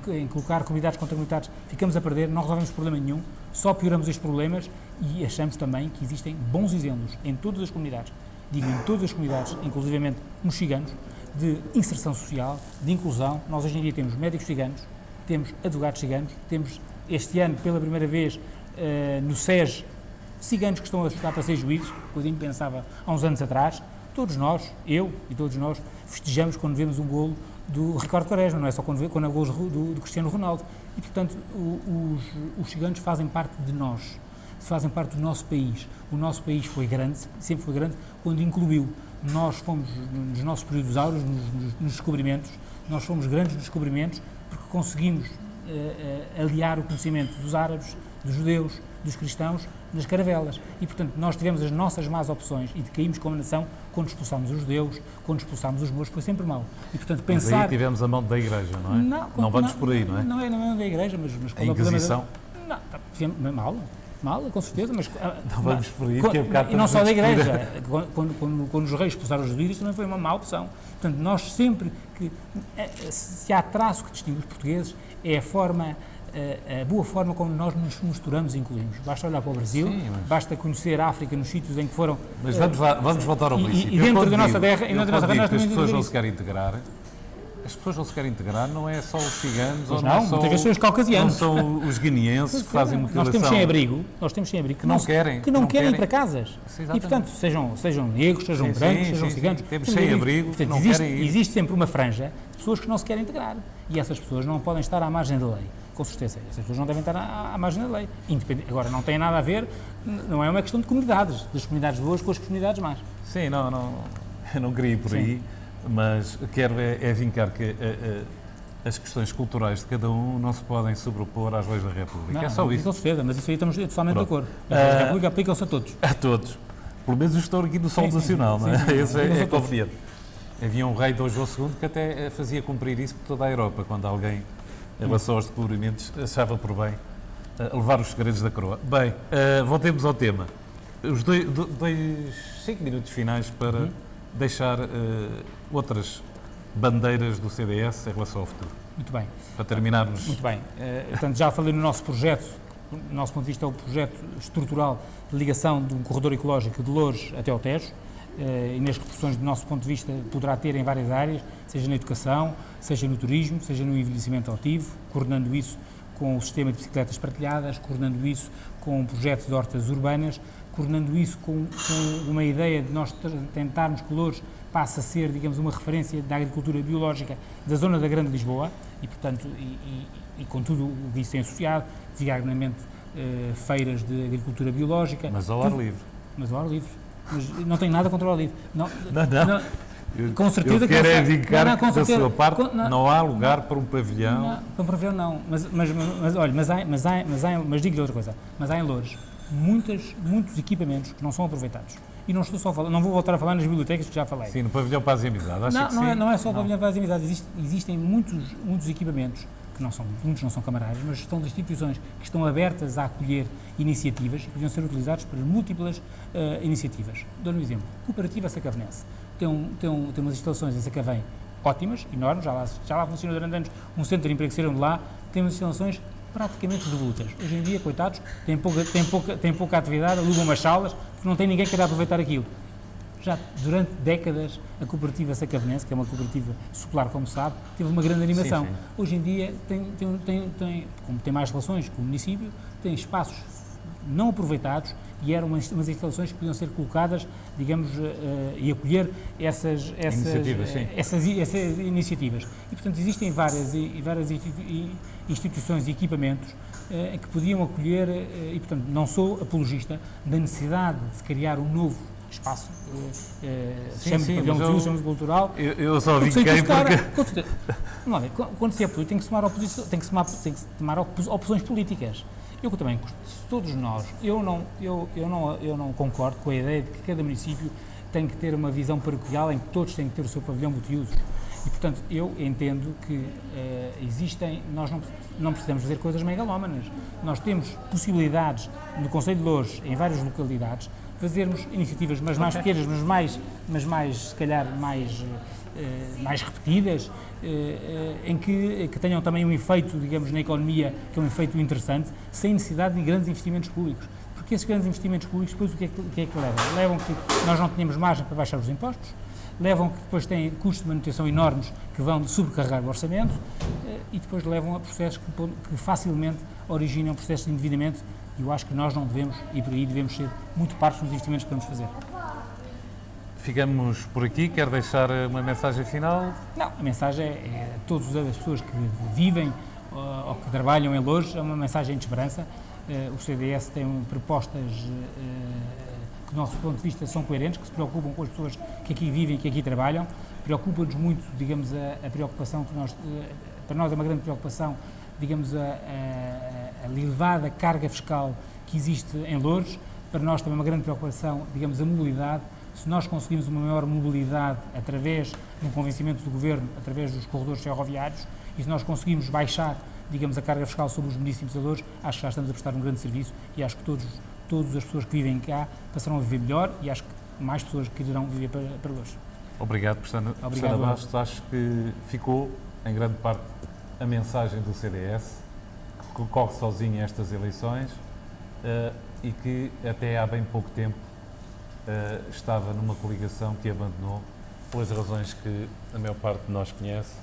em colocar comunidades contra comunidades, ficamos a perder, não resolvemos problema nenhum, só pioramos estes problemas e achamos também que existem bons exemplos em todas as comunidades, digo em todas as comunidades, inclusivamente nos ciganos, de inserção social, de inclusão. Nós hoje em dia temos médicos ciganos, temos advogados ciganos, temos este ano, pela primeira vez, no SES, ciganos que estão a estudar para ser juízes, coisa impensável há uns anos atrás. Todos nós, eu e todos nós, festejamos quando vemos um golo do Ricardo Quaresma, não é só quando há golos do Cristiano Ronaldo. E, portanto, os ciganos fazem parte de nós, fazem parte do nosso país. O nosso país foi grande, sempre foi grande, quando incluiu. Nós fomos, nos nossos períodos áureos, nos descobrimentos, nós fomos grandes nos descobrimentos, porque conseguimos aliar o conhecimento dos árabes, dos judeus, dos cristãos, nas caravelas. E, portanto, nós tivemos as nossas más opções e caímos como nação quando expulsámos os judeus, quando expulsámos os mouros, foi sempre mau. E, portanto, pensar... Mas aí tivemos a mão da Igreja, não é? Não vamos por aí, não é? Não é a mão da Igreja, mas a Inquisição? Mal, com certeza, mas... Não vamos por aí, que é bocado... E não só da Igreja. Quando os reis expulsaram os judeus, também foi uma má opção. Portanto, nós sempre que... Se há traço que distingue os portugueses, é a boa forma como nós nos misturamos e incluímos. Basta olhar para o Brasil, basta conhecer a África nos sítios em que foram... Mas vamos voltar ao princípio. E dentro da nossa terra... As pessoas não se querem integrar. As pessoas não se querem integrar, não é só os ciganos, ou não, muitas vezes são os caucasianos. Não são os guineenses que fazem mutilação. Nós temos sem-abrigo que não querem ir para casas. Sim, e, portanto, sejam negros, sejam brancos, sejam ciganos. Temos sem-abrigo que não querem ir. Existe sempre uma franja de pessoas que não se querem integrar. E essas pessoas não podem estar à margem da lei. Com certeza, essas pessoas não devem estar à margem da lei. Agora, não tem nada a ver, não é uma questão de comunidades, das comunidades boas com as comunidades más. Sim, eu não queria ir por aí, mas quero vincar que as questões culturais de cada um não se podem sobrepor às leis da República. É só isso. Com certeza, mas isso aí estamos totalmente de acordo. As leis da República aplicam-se a todos. A todos. Pelo menos os que estão aqui no Sol Nacional, não é? Esse é conveniente. Havia um rei Dom João II que até fazia cumprir isso por toda a Europa, quando alguém, em relação aos descobrimentos, achava por bem levar os segredos da coroa. Bem, voltemos ao tema. Os 5 minutos finais para deixar outras bandeiras do CDS em relação ao futuro. Muito bem. Para terminarmos... Muito bem. Portanto, já falei no nosso projeto, do nosso ponto de vista é o projeto estrutural de ligação de um corredor ecológico de Loures até ao Tejo, e nas repercussões do nosso ponto de vista poderá ter em várias áreas, seja na educação, seja no turismo, seja no envelhecimento ativo, coordenando isso com o sistema de bicicletas partilhadas, coordenando isso com projetos de hortas urbanas, coordenando isso com uma ideia de nós tentarmos que Loures passe a ser, digamos, uma referência da agricultura biológica da zona da Grande Lisboa e, portanto, e com tudo o que isso tem associado, designadamente feiras de agricultura biológica. Mas ao ar livre. Mas ao ar livre. Mas não tenho nada contra o ar livre. Não. Com certeza eu quero indicar que da sua parte não há lugar para um pavilhão. Não, para um pavilhão não, olha, mas digo-lhe outra coisa, mas há em Loures muitos equipamentos que não são aproveitados. E não estou só a falar, não vou voltar a falar nas bibliotecas que já falei. Sim, no pavilhão Paz e Amizade, acho que sim. Não é só o pavilhão Paz e Amizade, existem muitos equipamentos que muitos não são camarários, mas são de instituições que estão abertas a acolher iniciativas e que deviam ser utilizados para múltiplas iniciativas. Dou-lhe um exemplo. Cooperativa Sacavenense tem umas instalações em Sacavém ótimas, enormes, já lá funciona durante anos um centro de emprego que saíram de lá, tem umas instalações praticamente devolutas. Hoje em dia, coitados, têm pouca atividade, alugam umas salas, porque não tem ninguém que queira aproveitar aquilo. Já durante décadas, a cooperativa Sacavenense, que é uma cooperativa secular, como sabe, teve uma grande animação. Sim. Hoje em dia, como tem mais relações com o município, tem espaços não aproveitados e eram umas instalações que podiam ser colocadas, digamos, e acolher essas iniciativas. E, portanto, existem várias instituições e equipamentos que podiam acolher e, portanto, não sou apologista da necessidade de se criar um novo espaço, chama-se pavilhão museu, chama-se cultural. Eu só vi quem porque... Quando se é político, tem que se tomar opções políticas. Eu também, todos nós, eu não concordo com a ideia de que cada município tem que ter uma visão paroquial em que todos têm que ter o seu pavilhão multiusos. E, portanto, eu entendo que nós não precisamos fazer coisas megalómanas. Nós temos possibilidades no Concelho de Loures, em várias localidades, fazermos iniciativas, mas mais pequenas, mas mais, se calhar, mais repetidas, em que tenham também um efeito, digamos, na economia, que é um efeito interessante, sem necessidade de grandes investimentos públicos. Porque esses grandes investimentos públicos, depois o que é que levam? Levam que nós não tenhamos margem para baixar os impostos, levam que depois têm custos de manutenção enormes que vão sobrecarregar o orçamento e depois levam a processos que facilmente originam processos de endividamento. E eu acho que nós não devemos, e por aí devemos ser muito parcos nos investimentos que vamos fazer. Ficamos por aqui. Quer deixar uma mensagem final? Não, a mensagem é a todas as pessoas que vivem ou que trabalham em Loures, é uma mensagem de esperança. O CDS tem propostas que, do nosso ponto de vista, são coerentes, que se preocupam com as pessoas que aqui vivem, que aqui trabalham. Preocupa-nos muito, digamos, a preocupação que para nós é uma grande preocupação, digamos, a elevada carga fiscal que existe em Loures. Para nós também é uma grande preocupação, digamos, a mobilidade. Se nós conseguimos uma maior mobilidade através de um convencimento do Governo, através dos corredores ferroviários, e se nós conseguimos baixar, digamos, a carga fiscal sobre os municípios de Loures, acho que já estamos a prestar um grande serviço e acho que todas as pessoas que vivem cá passarão a viver melhor e acho que mais pessoas quererão viver para Loures. Obrigado, Cristiana Bastos. Acho que ficou, em grande parte, a mensagem do CDS, que concorre sozinho a estas eleições e que até há bem pouco tempo estava numa coligação que abandonou pelas razões que a maior parte de nós conhece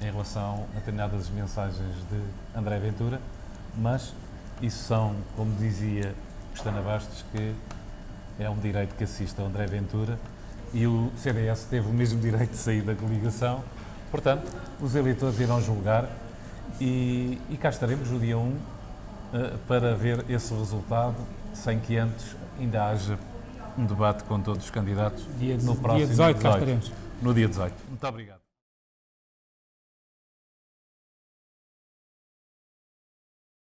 em relação a determinadas mensagens de André Ventura, mas isso são, como dizia Cristiana Bastos, que é um direito que assiste a André Ventura e o CDS teve o mesmo direito de sair da coligação. Portanto, os eleitores irão julgar e cá estaremos no dia 1 para ver esse resultado, sem que antes ainda haja um debate com todos os candidatos no próximo dia 18. Cá estaremos. No dia 18. Muito obrigado.